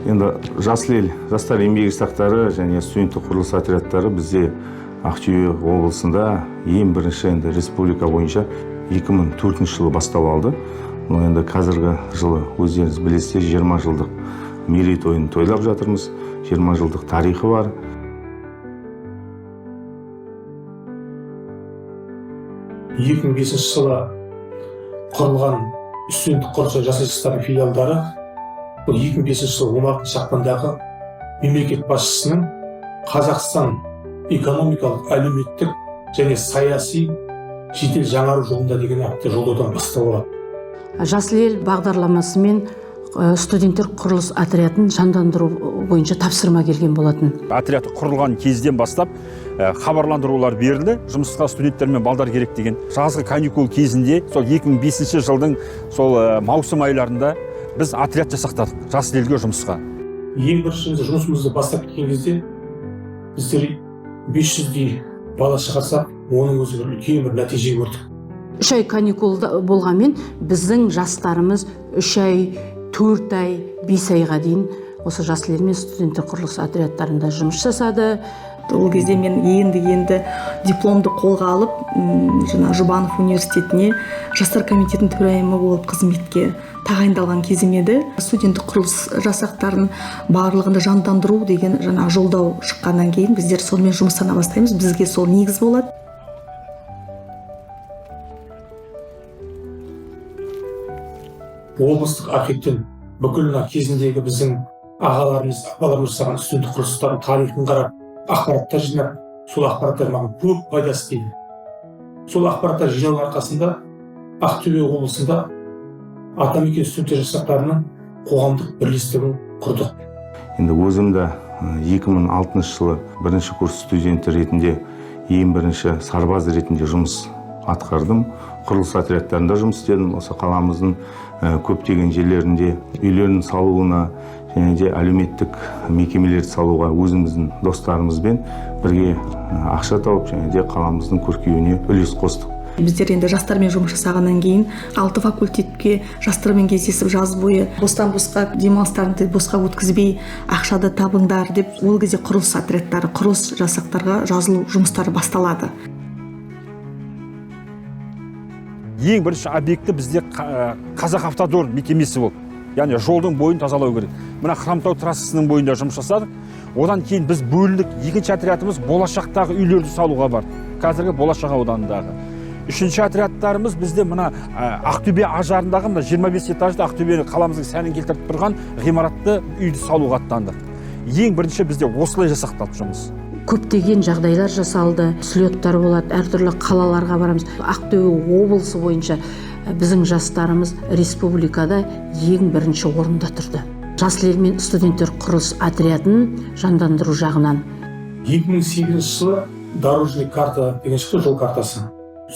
Енді Жасыл ел, жастар еңбек жасақтары және студенттік құрылыс отрядтары бізде Ақтөбе облысында ең бірінші енді республика бойынша 2004 жылы бастау алды. Енді қазіргі жылы өздеріңіз білесіздер 20 жылдық мерейтойын тойлап жатырмыз. 20 жылдық тарихы бар. жылы құрылған студенттік құрылыс жастар жастары филиалдары бұл 2005 жылы 16 ақпандағы мемлекет басшысының Қазақстан экономикалық, әлеуметтік және саяси жедел жаңару жолында деген атты жолдаудан бастау алады. Жасыл ел бағдарламасымен студенттер құрылыс отрядын жандандыру бойынша тапсырма келген болатын. Отряд құрылған кезден бастап хабарландырулар берілді. Жұмысқа студенттер мен балдар керек деген. Жазғы каникул кезінде сол 2005 жылдың сол маусым айларында біз отряд жасақтадық Жасыл елге жұмысқа. Ең бірінші жұмысымызды бастап кеткен кезде біздер 500-дей бала шығарсақ, оның өзі бір үлкен бір нәтиже көрдік. 3 ай каникул болғанмен біздің жастарымыз 3 ай, 4 ай, 5 айға дейін осы Жасыл ел мен студенттік құрылыс отрядтарында жұмыс жасады. Ол кезде мен енді дипломды қолға алып, Жұбанов университетіне жастар комитетінің төрайымы болып қызметке тағайындалған кезім еді. Студенттік құрылыс жасақтарын барлығында жандандыру деген жолдау шыққаннан кейін біздер сонымен жұмыстана бастаймыз. Бізге сол негіз болады. Облыстық архивтен бүкіл кезіндегі біздің ағаларымыз, апаларымыз жасаған студенттік құрылыстардың тарихын қарап, ақпараттар жинап, сол ақпараттар маған көп пайдасы тиді. Сол ақпараттар жинау арқасында Ақтөбе облысында атамекен студенттер жасақтарының қоғамдық бірлестігін құрдық. Енді өзімді 2006 жылы бірінші курс студенті ретінде ең бірінші сарбаз ретінде жұмыс атқардым. Құрылыс отрядтарында жұмыс істедім. Осы қаламыздың көптеген жерлерінде үйлерін салуына және де әлеуметтік мекемелерді салуға өзіміздің достарымызбен бірге ақша тауып және де қаламыздың көркеюіне үлес қостық. Біздер енді жастармен жұмыс жасағаннан кейін 6 факультетке жастармен кездесіп жаз бойы бостан-босқа демалыстарыңды босқа өткізбей ақшады табыңдар деп ол кезде құрылыс отрядтары, құрылыс жасақтарға жазылу жұмыстары басталады. Ең бірінші объекті бізде Қазақавтодор мекемесі болды. Яғни жолдың бойын тазалау керек. Мына Хромтау трассасының бойында жұмыс жасадық. Одан кейін біз бөліндік. Екінші отрядымыз болашақтағы үйлерді салуға бар. Қазіргі Болашақ ауданындағы. Үшінші отрядтарымыз бізде мына Ақтөбе ажарындағы 25 этажды Ақтөбе қаламыздың сәнін келтіріп тұрған ғимаратты үйді салуға аттандық. Ең бірінші бізде осылай жасақталды жұмыс. Көптеген жағдайлар жасалды, слеттар болады, әртүрлі қалаларға барамыз. Ақтөбе облысы бойынша біздің жастарымыз республикада ең бірінші орында тұрды. Жасыл ел мен студенттер құрылыс отрядын жандандыру жағынан. 2008 жылы дорожный карта деген шықты, жол картасы.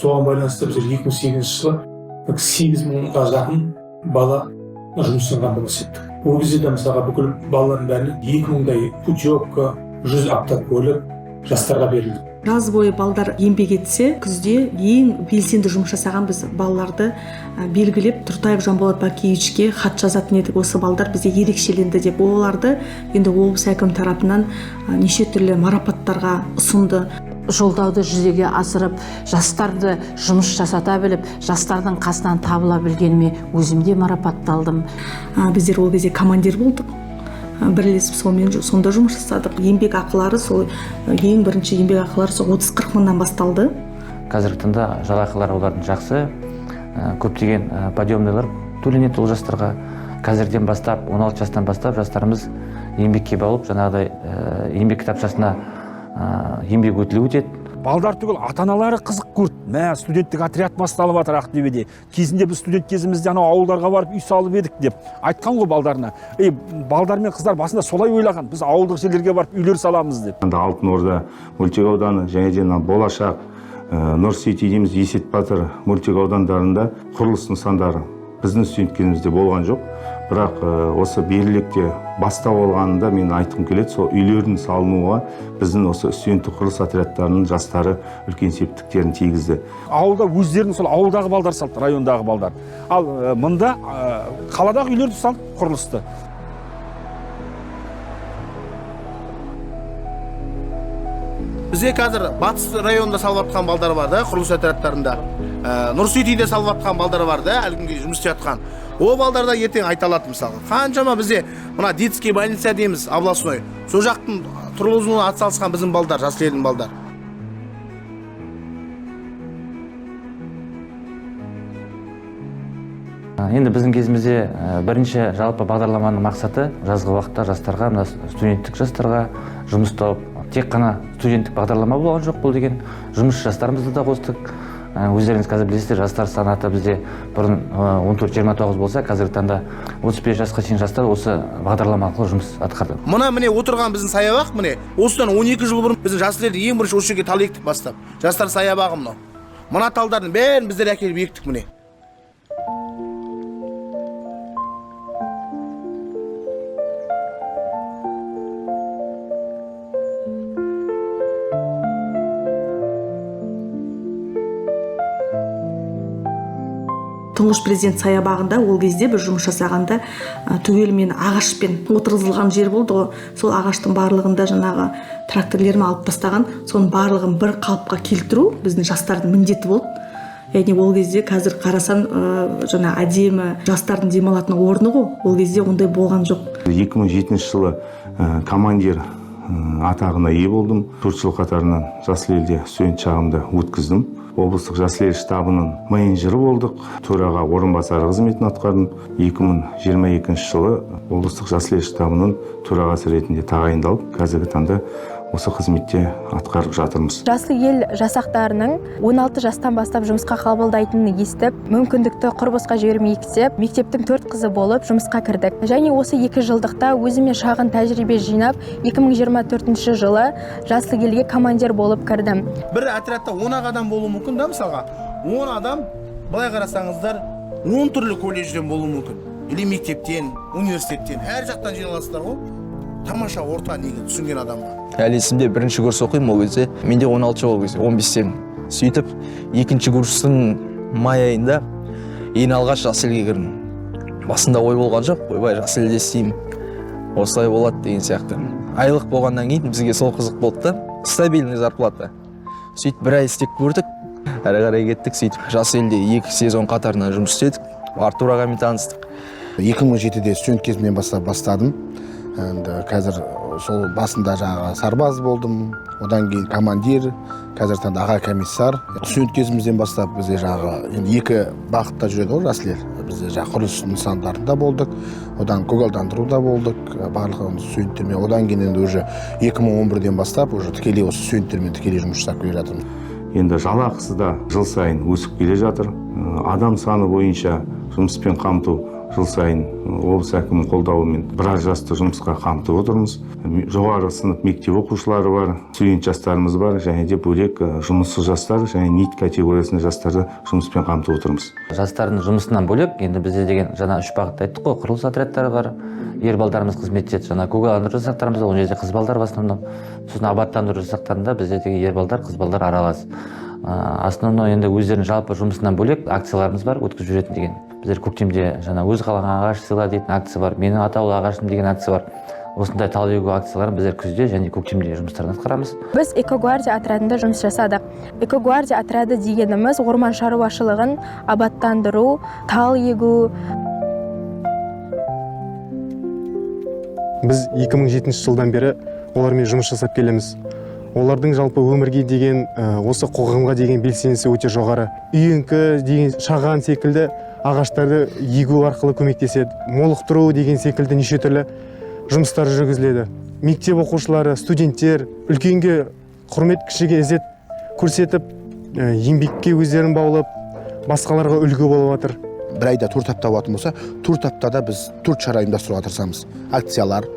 Соған байланысты біз 2008 жылы 8.000-ға жақын бала жұмысын қамтамасыз еттік. Ол кезде мысалға бүкіл балалардың бәріне 2000-дай путевка, 100 автокөлік жастарға берілді. Жаз бойы балдар еңбек етсе, күзде ең белсенді жұмыс жасаған біз балаларды белгілеп Тұртаев Жанболат Бакиевичке хат жазатын едік. Осы балдар бізде ерекшеленді деп оларды енді облыс әкімі тарапынан неше түрлі марапаттарға ұсынды. Жолдауды жүзеге асырып, жастарды жұмыс жасата біліп, жастардың қасынан табыла білгеніме өзімде марапатталдым. Біздер ол кезде командир болдық. Бірлесіп сонда жұмыс жасадық. Еңбек ақылары сол ең бірінші еңбек ақылары сол 30-40 мыңнан басталды. Қазіргі таңда жалақылар олардың жақсы. Көптеген подъемныйлар төленеді ол жастарға. Қазірден бастап, 16 жастан бастап жастарымыз еңбекке баулып, жаңағыдай еңбек кітапшасына еңбек өтілі өтеді. Балдар түгіл ата-аналары қызық көрді. Мә, студенттік отряд басталып жатыр Ақтөбеде. Кезінде біз студент кезімізде ауылдарға барып үй салып едік деп айтқан ғой балдарына. Балдар мен қыздар басында солай ойлаған. Біз ауылдық жерлерге барып үйлер саламыз деп. Алтын Орда мөлтек ауданы және де Болашақ, Нұр-Сити дейміз, Есет Батыр мөлтек аудандарында құрылыс нысандары біздің студент кезімізде болған жоқ. Бірақ осы берілікте бастау алғанында мен айтқым келеді, сол үйлердің салынуға біздің осы студенттік құрылыс отрядтарының жастары үлкен септіктерін тигізді. Ауылда өздерінің сол ауылдағы балдар салды, райондағы балдар. Ал мында қаладағы үйлерді салды құрылысты. Бізде қазір батыс районында салып жатқан балдар бар да, құрылыс отрядтарында. Нұрсүйтиде салып жатқан балдар бар да, әлі күнге жұмыс істеп жатқан. О балдарда ертең айта алады мысалы. Қаншама бізде мына детский больница дейміз, областной. Сол жақтың тұрғызуына атсалысқан біздің балдар, жас елдің балдар. Енді біздің кезімізде бірінші жалпы бағдарламаның мақсаты жазғы уақытта жастарға, мына студенттік жастарға жұмыс тауып, тек қана студенттік бағдарлама болған жоқ бұл деген, жұмыс жастарымызды да қостық. Өздеріңіз қазір білесіздер, жастар санаты бізде бұрын 14-29 болса, қазіргі таңда 35 жасқа шейін жастар осы бағдарлама арқылы жұмыс атқарды. Міне отырған біздің саябақ, міне осыдан 12 жыл бұрын біздің жас елдер ең бірінші осы жерге тал ектік бастап. Жастар саябағы мынау. Мына талдардың бәрін біздер әкеліп ектік міне. Тұңғыш президент саябағында ол кезде біз жұмыс жасағанда түгелімен ағашпен отырғызылған жер болды ғой. Сол ағаштың барлығында жаңағы тракторлермен алып тастаған, соның барлығын бір қалыпқа келтіру біздің жастардың міндеті болды. Яғни ол кезде қазір қарасан жаңа әдемі жастардың демалатын орны ғой. Ол кезде ондай болған жоқ. 2007 жылы командир атағына ие болдым. 4 жыл қатарынан Жасыл елде студент шағымда өткіздім. Облыстық Жасыл ел штабының менеджері болдық. Төраға орынбасары қызметін атқардым. 2022 жылы облыстық Жасыл ел штабының төрағасы ретінде тағайындалып, қазіргі таңда осы қызметте атқарып жатырмыз. Жасыл ел жасақтарының 16 жастан бастап жұмысқа қабылдайтынын естіп, мүмкіндікті құр босқа жібермейік деп, мектептің 4 қызы болып жұмысқа кірдік. Және осы 2 жылдықта өзіме шағын тәжірибе жинап, 2024 жылы Жасыл елге командир болып кірдім. Бір отрядта 10 адам болуы мүмкін да, мысалға. 10 адам, былай қарасаңыздар, 10 түрлі колледжден болуы мүмкін. Или мектептен, университеттен, әр жақтан жиналасыздар ғой. Тамаша орта неге түсінген адамға. Әлі есімде бірінші курс оқимын ол кезде. Менде 16 жыл ол кезде, 15-тен. Сөйтіп, екінші курстың май айында ең алғаш Жасыл елге кірдім. Басында ой болған жоқ, ойбай Жасыл елде істеймін. Осылай болады деген сияқты. Айлық болғаннан кейін бізге сол қызық болды да, стабильный зарплата. Сөйтіп бір ай істеп көрдік, әрі қарай кеттік. Сөйтіп Жасыл елде 2 сезон қатарынан жұмыс істедік. Артур ағамен таныстық. 2007-де студент кезімнен бастадым. Қазір сол басында жаңағы сарбаз болдым, одан кейін командир, қазір таңда аға комиссар. Студент кезімізден бастап бізде жаңағы 2 бағытта жүреді ғой Жасыл ел. Бізде жаңағы құрылыс нысандарында болдық, одан көгалдандыруда болдық, барлық студенттермен. Одан кейін енді уже 2011-ден бастап уже тікелей осы студенттермен тікелей жұмыс жасап келе жатырмыз. Енді жалақысы да жыл сайын өсіп келе жатыр. Адам саны бойынша жұмыспен қамту жыл сайын облыс әкімінің қолдауымен біраз жасты жұмысқа қамтып отырмыз. Жоғары сынып мектеп оқушылары бар, студент жастарымыз бар, және де бөлек жұмыссыз жастар және НИИТ категориясында жастарды жұмыспен қамтып отырмыз. Жастардың жұмысынан бөлек, енді бізде деген жаңа 3 бағытта айттық қой, құрылыс отрядтары бар, ер балдарымыз қызмет етеді, жаңа көгалдандыру жасақтарымыз, ол жерде қыз балдар в основном. Сосын абаттандыру жасақтарында бізде деген ер балдар, қыз балдар аралас. Основной енді өздерінің жалпы жұмысынан бөлек акцияларымыз бар, өткізіп жүретін деген. Біздер көктемде жаңа өз қалаған ағаш сыйла дейтін акция бар, менің атаулы ағашым деген акция бар. Осындай тал егу акцияларын біздер күзде және көктемде жұмыстарын атқарамыз. Біз экогвардия отрядында жұмыс жасадық. Экогвардия отряды дегеніміз орман шаруашылығын абаттандыру, тал егу. Біз 2007 жылдан бері олармен жұмыс жасап келеміз. Олардың жалпы өмірге деген, осы қоғамға деген белсендісі өте жоғары. Үйеңкі деген шаған секілді ағаштарды егу арқылы көмектеседі. Молықтыру деген секілді неше түрлі жұмыстар жүргізіледі. Мектеп оқушылары, студенттер үлкенге құрмет, кішіге ізет көрсетіп, еңбекке өздерін баулып, басқаларға үлгі болып жатыр. Бір айда 4 апта болатын болса, 4 аптада біз 4 шара ұйымдастыруға тырысамыз. Акциялар,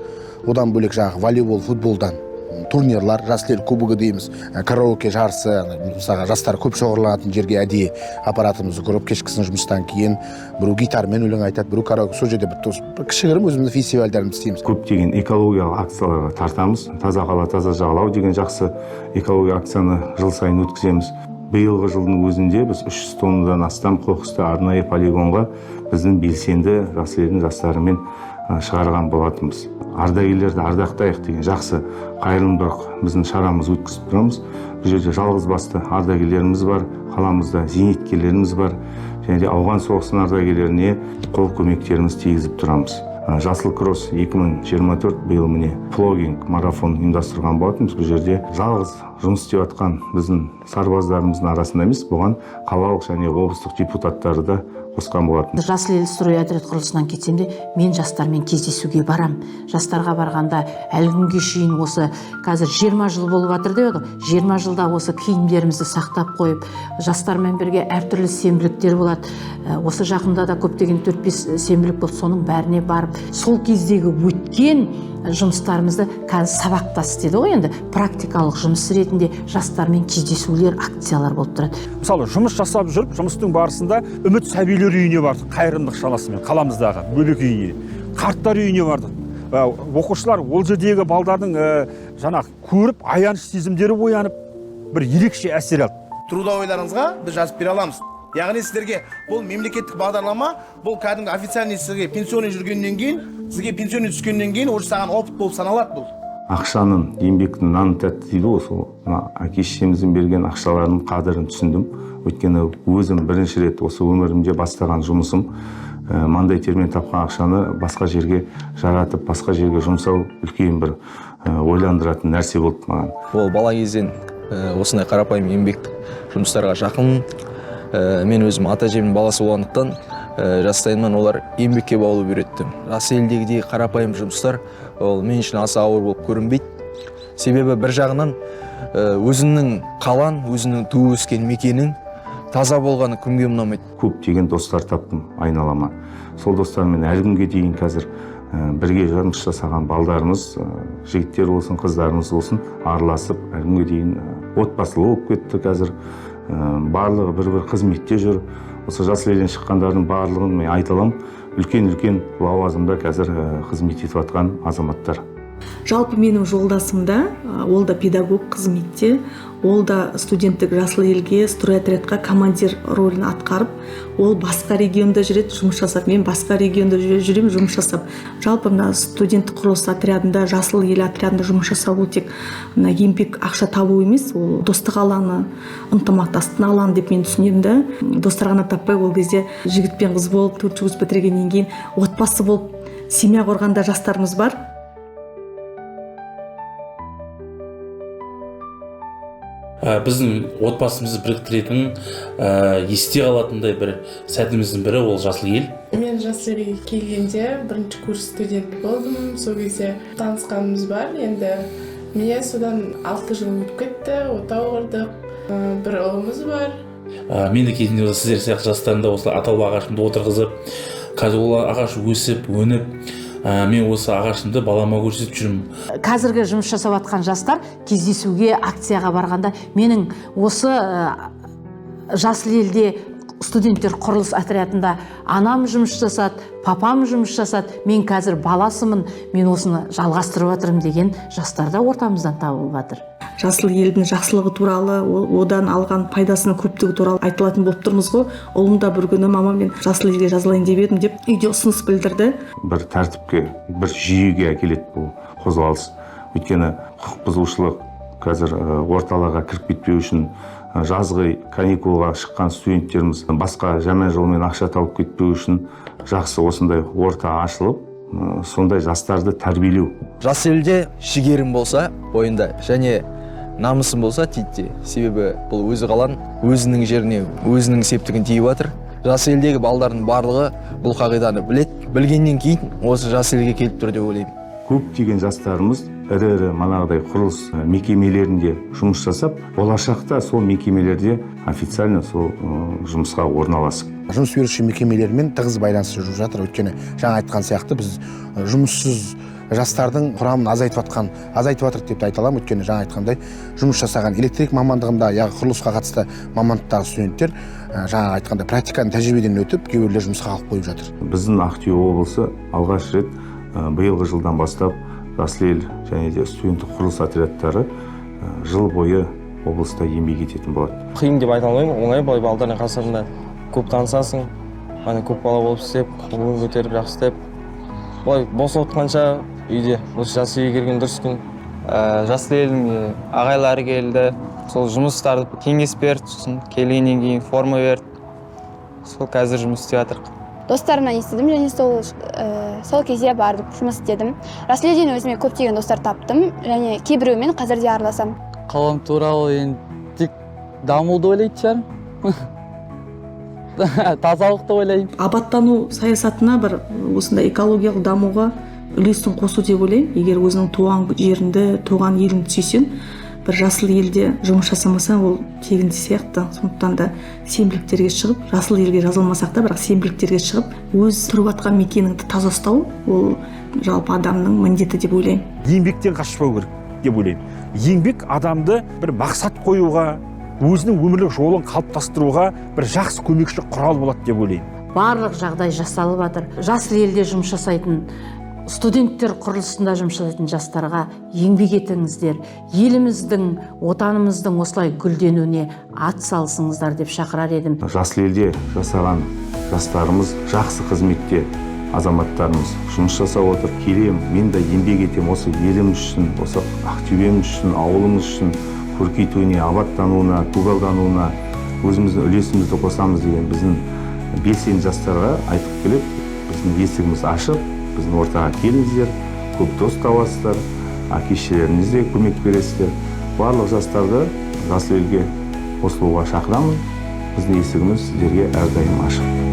одан бөлек жаңағы волейбол, футболдан турнирлар, Жасыл ел кубогы дейміз, караоке жарысы, мысалға жастар көп шоғырланатын жерге әдейі аппаратымызды көріп, кешкісін жұмыстан кейін біреу гитармен өлең айтады, біреу караоке, сол жерде бір кішігірім өзіміздің фестивальдерімізді істейміз. Көптеген экологиялық акцияларға тартамыз. Таза қала, таза жағалау деген жақсы экология акцияны жыл сайын өткіземіз. Биылғы жылдың өзінде біз 300 тоннадан астам қоқысты арнайы полигонға біздің белсенді Жасыл елдің жастарымен шығарған болатынбыз. Ардагерлерді ардақтайық деген жақсы қайырымдылық біздің шарамыз өткізіп тұрамыз. Бұл жерде жалғыз басты ардагерлеріміз бар, қаламызда зейнеткерлеріміз бар, және де ауған соғысының ардагерлеріне қол көмектеріміз тигізіп тұрамыз. Жасыл кросс 2024 биыл міне плогинг марафон ұйымдастырған болатынбыз. Бұл жерде жалғыз жұмыс істеп жатқан біздің сарбаздарымыздың арасында емес, бұған қалалық және облыстық депутаттары да қосқан болатын. Жасыл ел строй отряд құрылысынан кетсем де, мен жастармен кездесуге барам. Жастарға барғанда әлі күнге шейін осы қазір 20 жыл болып жатыр деп еді. 20 жылда осы киімдерімізді сақтап қойып, жастармен бірге әртүрлі сенбіліктер болады. Осы жақында да көптеген 4-5 сенбілік болды, соның бәріне барып, сол кездегі өткен жұмыстарымызды қазір сабақтас деді ғой, енді практикалық жұмыс ретінде жастармен кездесулер, акциялар болып тұрады. Мысалы, жұмыс жасап жүріп, жұмыстың барысында үміт сәбилер үйіне бардық, қайырымдылық шарасымен, қаламыздағы бөбек үйіне, қарттар үйіне бардық. Оқушылар ол жердегі балдардың көріп, аяныш сезімдері оянып, бір ерекше әсер алды. Трудовойларыңызға біз жазып бере аламыз. Яғни сіздерге бұл мемлекеттік бағдарлама, бұл кәдімгі официальный сізге пенсионный жүргеннен кейін, сізге пенсионный түскеннен кейін уже саған опыт болып саналады бұл. Ақшаның, еңбектің наны тәтті дейді ғой, сол әке-шешеміздің берген ақшаларының қадірін түсіндім. Өйткені өзім бірінші рет осы өмірімде бастаған жұмысым, маңдай термен тапқан ақшаны басқа жерге жаратып, басқа жерге жұмсау үлкен бір ойландыратын нәрсе болды маған. Ол бала кезден осындай қарапайым еңбек жұмыстарға жақын. Мен өзім ата-әжемнің баласы болғандықтан жастайымнан олар еңбекке баулып үйретті. Жас елдегідей қарапайым жұмыстар ол мен үшін аса ауыр болып көрінбейді. Себебі бір жағынан өзінің қалан, өзінің туып өскен мекенің таза болғаны кімге ұнамайды. Көптеген достар таптым айналама. Сол достармен әлі күнге дейін қазір бірге жұмыс жасаған балдарымыз, жігіттер болсын, қыздарымыз болсын, араласып, әлі күнге дейін отбасылы болып кетті қазір. Барлығы бір-бір қызметте жүр. Осы жасыл елден шыққандардың барлығын мен айта аламын, үлкен-үлкен лауазымда қазір қызмет етіп жатқан азаматтар. Жалпы менің жолдасымда, ол да педагог қызметте, ол да студенттік жасыл елге строй отрядқа командир рөлін атқарып, ол басқа регионда жүреді, жұмыс жасап, мен басқа регионда жүрем, жұмыс жасап. Жалпы мына студенттік құрылыс отрядында, жасыл ел отрядында жұмыс жасау ол тек еңбек ақша табу емес, ол достық алаңы, ынтымақтастық алаңы деп мен түсінемін да. Достар ғана таппай, ол кезде жігіт пен қыз болып, 4 курс бітіргеннен кейін отбасы болып, семья құрғанда жастарымыз бар. Біздің отбасымызды біріктіретін, есте қалатындай бір сәтіміздің бірі ол жасыл ел. Мен жасыл елге келгенде бірінші курс студент болдым. Сол кезде танысқанымыз бар. Енді мен содан 6 жыл өтіп кетті, отау құрдық. Бір ұлымыз бар. Мен де кезінде сіздер сияқты жастарында осылай атаулы ағашымды отырғызып, қазір ол ағаш өсіп, өніп, мен осы ағашымды балама көрсетіп жүрмін. Қазіргі жұмыс жасап жатқан жастар кездесуге, акцияға барғанда менің осы жасыл елде студенттер құрылыс отрядында анам жұмыс жасады, папам жұмыс жасады, мен қазір баласымын, мен осыны жалғастырып жатырмын деген жастар да ортамыздан табылып жатыр. Жасыл елдің жақсылығы туралы, одан алған пайдасының көптігі туралы айтылатын болып тұрмыз ғой. Ұлым да бір күні мама мен жасыл елге жазылайын деп едім деп үйде ұсыныс білдірді. Бір тәртіпке, бір жүйеге әкеледі бұл қозғалыс. Өйткені құқық бұзушылық қазір орталарға кіріп кетпеу үшін жазғы каникулға шыққан студенттеріміз басқа жаман жолмен ақша тауып кетпеу үшін жақсы осындай орта ашылып, сондай жастарды тәрбиелеу. Жас елде жігерім болса бойында және намысым болса тиітте. Себебі бұл өзі қалан, өзінің жеріне, өзінің септігін тиіп жатыр. Жас елдегі балдардың барлығы бұл қағиданы біледі. Білгеннен кейін осы жас елге келіп тұр деп ойлаймын. Көптеген жастарымыз ірі манағыдай құрылыс мекемелерінде жұмыс жасап, болашақта сол мекемелерде официально сол жұмысқа орналасып. Жұмыс беруші мекемелермен тығыз байланысты жүріп жатыр. Өйткені жаңа айтқан сияқты біз жұмыссыз жастардың құрамын азайтып жатыр деп айта аламын. Өйткені жаңа айтқандай жұмыс жасаған электрик мамандығында, яғни құрылысқа қатысты мамандықтағы студенттер жаңа айтқандай практиканы тәжірибеден өтіп, кейбіреулер жұмысқа алып қойып жатыр. Біздің Ақтөбе облысы алғаш рет биылғы жылдан бастап жасыл ел және де студенттік құрылыс отрядтары жыл бойы облыста еңбек ететін болады. Қиын деп айта алмаймын, оңай былай балдардың қасарында көп танысасың, көп бала болып істеп, көңіл көтеріп жақсы істеп, былай бос отқанша үйде осы жас үйге келген дұрыс екен. Жасыл елдің ағайлары келді, сол жұмыстарды кеңес берді, сосын келгеннен кейін форма берді. Сол қазір жұмыс істеп жатырмық. Достарымнан естідім және сол кезде бардым, жұмыс істедім. Жасыл елден өзіме көптеген достар таптым және кейбіреуімен қазір де араласамын. Қалам туралы енді тек дамуды ойлайтын шығармын. Тазалықты ойлаймын. Абаттану саясатына бір осындай экологиялық дамуға үлесін қосу деп ойлаймын. Егер өзінің туған жеріңді, туған еліңді сүйсең, бір жасыл елде жұмыс жасамасаң, ол тегінде сияқты. Сондықтан да сенбіліктерге шығып, жасыл елге жазылмасақ та, бірақ сенбіліктерге шығып, өз тұрып жатқан мекеніңді таза ұстау, ол жалпы адамның міндеті деп ойлаймын. Еңбектен қашпау керек деп ойлаймын. Еңбек адамды бір мақсат қоюға, өзінің өмірлік жолын қалыптастыруға бір жақсы көмекші құрал болады деп ойлаймын. Барлық жағдай жасалып жатыр. Жасыл елде жұмыс жасайтын студенттер құрылысында жұмыс жасайтын жастарға еңбек етіңіздер, еліміздің, отанымыздың осылай гүлденуіне ат салсыңыздар деп шақырар едім. Жасыл елде жасаған жастарымыз жақсы қызметте, азаматтарымыз жұмыс жасап отыр. Келем, мен де еңбек етем осы елім үшін, осы Ақтөбеміз үшін, ауылымыз үшін көркейтуіне, абаттануына, көгалдануына өзіміздің үлесімізді қосамыз деген біздің белсенді жастарға айтып келіп, біздің есігіміз ашық, біздің ортаға келіңіздер, көп дос табасыздар, әке-шешелеріңіз де көмек бересіздер. Барлық жастарды жасыл елге қосылуға шақырамын. Біздің есігіміз сіздерге әрдайым ашық.